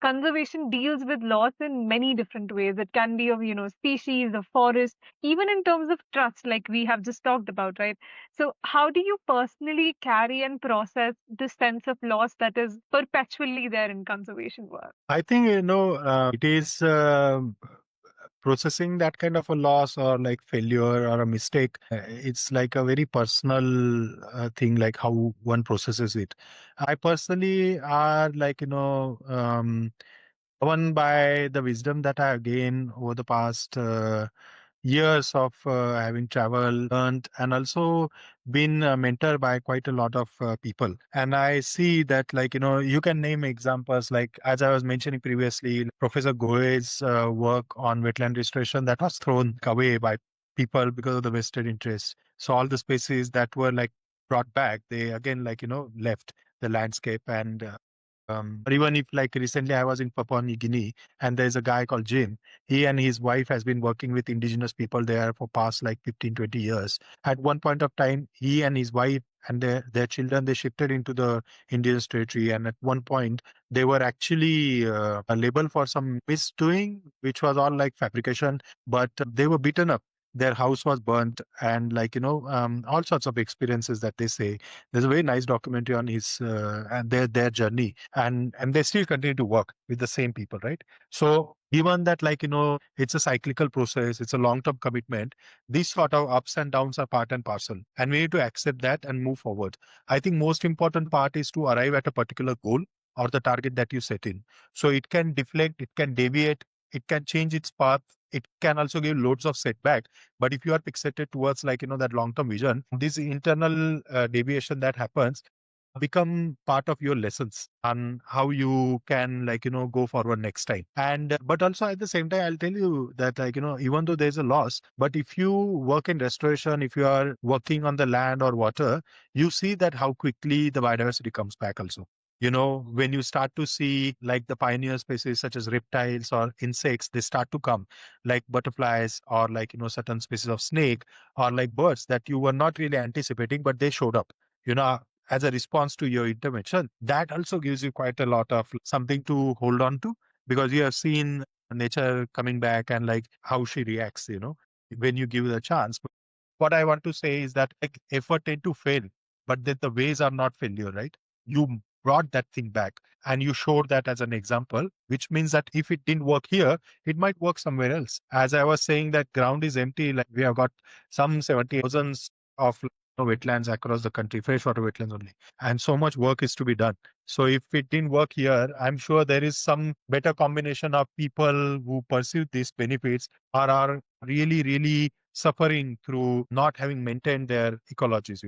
conservation deals with loss in many different ways. It can be of, species, of forest, even in terms of trust, like we have just talked about, right? So, how do you personally carry and process this sense of loss that is perpetually there in conservation work? I think, it is processing that kind of a loss or like failure or a mistake. It's like a very personal thing, like how one processes it. I personally are like, governed by the wisdom that I have gained over the past years of having traveled, learned, and also been mentored by quite a lot of people. And I see that, like, you can name examples, like, as I was mentioning previously, Professor Goe's work on wetland restoration that was thrown away by people because of the vested interest. So all the species that were like brought back, they again, like, left the landscape. And or even if, like, recently I was in Papua New Guinea, and there's a guy called Jim. He and his wife has been working with indigenous people there for past like 15, 20 years. At one point of time, he and his wife and their children, they shifted into the indigenous territory. And at one point, they were actually labeled for some misdoing, which was all like fabrication, but they were beaten up. Their house was burnt, and, like, all sorts of experiences that they say. There's a very nice documentary on his and their journey, and they still continue to work with the same people, right? So given that, like, it's a cyclical process, it's a long term commitment. These sort of ups and downs are part and parcel, and we need to accept that and move forward. I think most important part is to arrive at a particular goal or the target that you set in. So it can deflect, it can deviate, it can change its path, it can also give loads of setback. But if you are fixated towards, like, that long term vision, this internal deviation that happens become part of your lessons on how you can, like, go forward next time. And but also at the same time, I'll tell you that, like, even though there's a loss, but if you work in restoration, if you are working on the land or water, you see that how quickly the biodiversity comes back also. When you start to see, like, the pioneer species such as reptiles or insects, they start to come, like butterflies, or, like, certain species of snake, or like birds that you were not really anticipating, but they showed up, you know as a response to your intervention. That also gives you quite a lot of something to hold on to, because you have seen nature coming back, and like how she reacts, when you give it a chance. But what I want to say is that, like, effort tend to fail, but that the ways are not failure, right? You brought that thing back, and you showed that as an example, which means that if it didn't work here, it might work somewhere else. As I was saying, that ground is empty, like we have got some 70,000 of wetlands across the country, freshwater wetlands only. And so much work is to be done. So if it didn't work here, I'm sure there is some better combination of people who pursue these benefits or are really, really suffering through not having maintained their ecologies,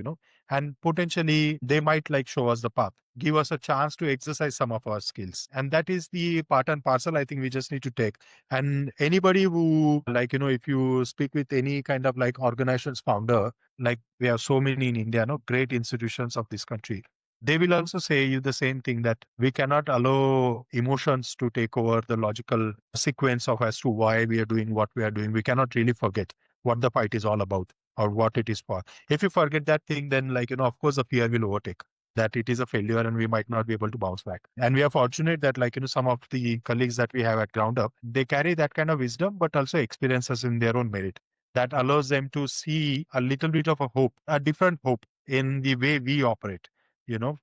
and potentially they might, like, show us the path, give us a chance to exercise some of our skills. And that is the part and parcel, I think, we just need to take. And anybody who, like, if you speak with any kind of like organization's founder, like we have so many in India, no, great institutions of this country, they will also say you the same thing, that we cannot allow emotions to take over the logical sequence of as to why we are doing what we are doing. We cannot really forget what the fight is all about or what it is for. If you forget that thing, then, like, of course the fear will overtake that it is a failure and we might not be able to bounce back. And we are fortunate that, like, some of the colleagues that we have at GroundUp, they carry that kind of wisdom, but also experiences in their own merit that allows them to see a little bit of a hope, a different hope in the way we operate. You know,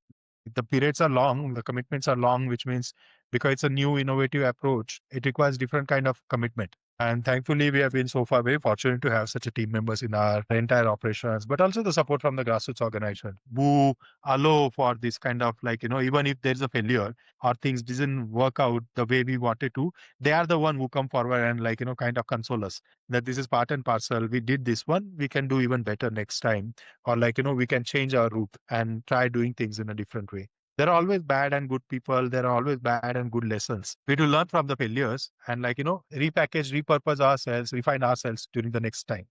the periods are long, the commitments are long, which means because it's a new innovative approach, it requires different kind of commitment. And thankfully, we have been so far very fortunate to have such a team members in our entire operations, but also the support from the grassroots organization who allow for this kind of, like, even if there's a failure or things didn't work out the way we wanted to, they are the one who come forward and, like, kind of console us that this is part and parcel. We did this one, we can do even better next time, or, like, we can change our route and try doing things in a different way. There are always bad and good people, there are always bad and good lessons. We to learn from the failures and, like, repackage, repurpose ourselves, refine ourselves during the next time.